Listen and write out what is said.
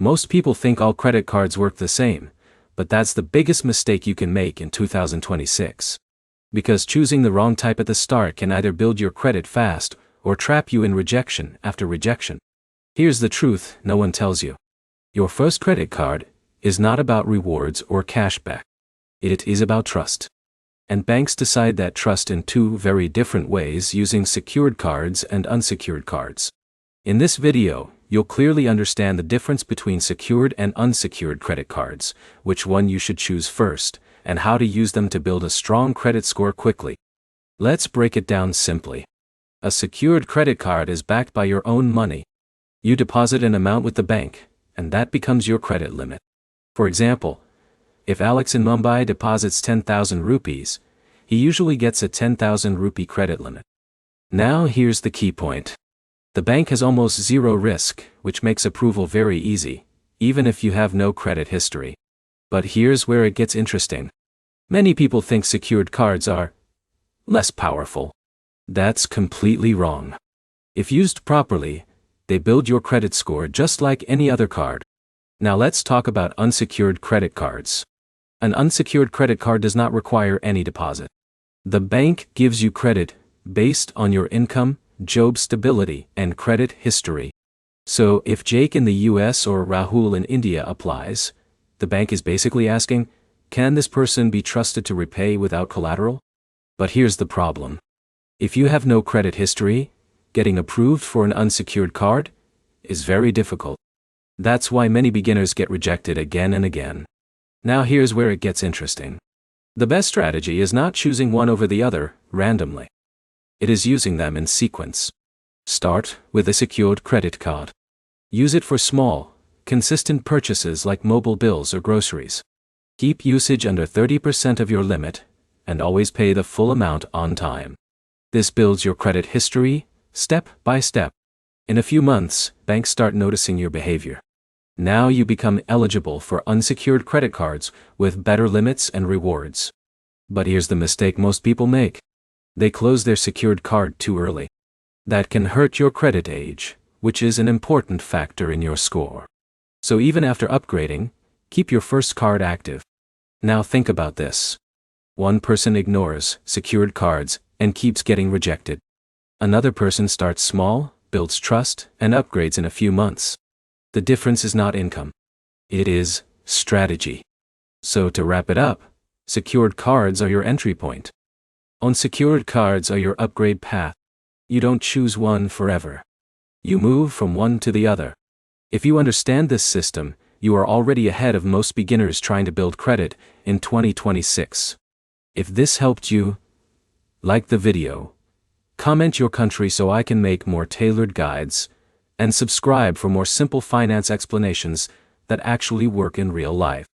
Most people think all credit cards work the same, but that's the biggest mistake you can make in 2026. Because choosing the wrong type at the start can either build your credit fast or trap you in rejection after rejection. Here's the truth no one tells you. Your first credit card is not about rewards or cashback. It is about trust. And banks decide that trust in two very different ways using secured cards and unsecured cards. In this video, you'll clearly understand the difference between secured and unsecured credit cards, which one you should choose first, and how to use them to build a strong credit score quickly. Let's break it down simply. A secured credit card is backed by your own money. You deposit an amount with the bank, and that becomes your credit limit. For example, if Alex in Mumbai deposits 10,000 rupees, he usually gets a 10,000 rupee credit limit. Now here's the key point. The bank has almost zero risk, which makes approval very easy, even if you have no credit history. But here's where it gets interesting. Many people think secured cards are less powerful. That's completely wrong. If used properly, they build your credit score just like any other card. Now let's talk about unsecured credit cards. An unsecured credit card does not require any deposit. The bank gives you credit based on your income, job stability, and credit history. So if Jake in the US or Rahul in India applies, the bank is basically asking, can this person be trusted to repay without collateral? But here's the problem. If you have no credit history, getting approved for an unsecured card is very difficult. That's why many beginners get rejected again and again. Now here's where it gets interesting. The best strategy is not choosing one over the other randomly. It is using them in sequence. Start with a secured credit card. Use it for small, consistent purchases like mobile bills or groceries. Keep usage under 30% of your limit, and always pay the full amount on time. This builds your credit history, step by step. In a few months, banks start noticing your behavior. Now you become eligible for unsecured credit cards with better limits and rewards. But here's the mistake most people make. They close their secured card too early. That can hurt your credit age, which is an important factor in your score. So even after upgrading, keep your first card active. Now think about this. One person ignores secured cards and keeps getting rejected. Another person starts small, builds trust, and upgrades in a few months. The difference is not income. It is strategy. So to wrap it up, secured cards are your entry point. Unsecured cards are your upgrade path. You don't choose one forever. You move from one to the other. If you understand this system, you are already ahead of most beginners trying to build credit in 2026. If this helped you, like the video, comment your country so I can make more tailored guides, and subscribe for more simple finance explanations that actually work in real life.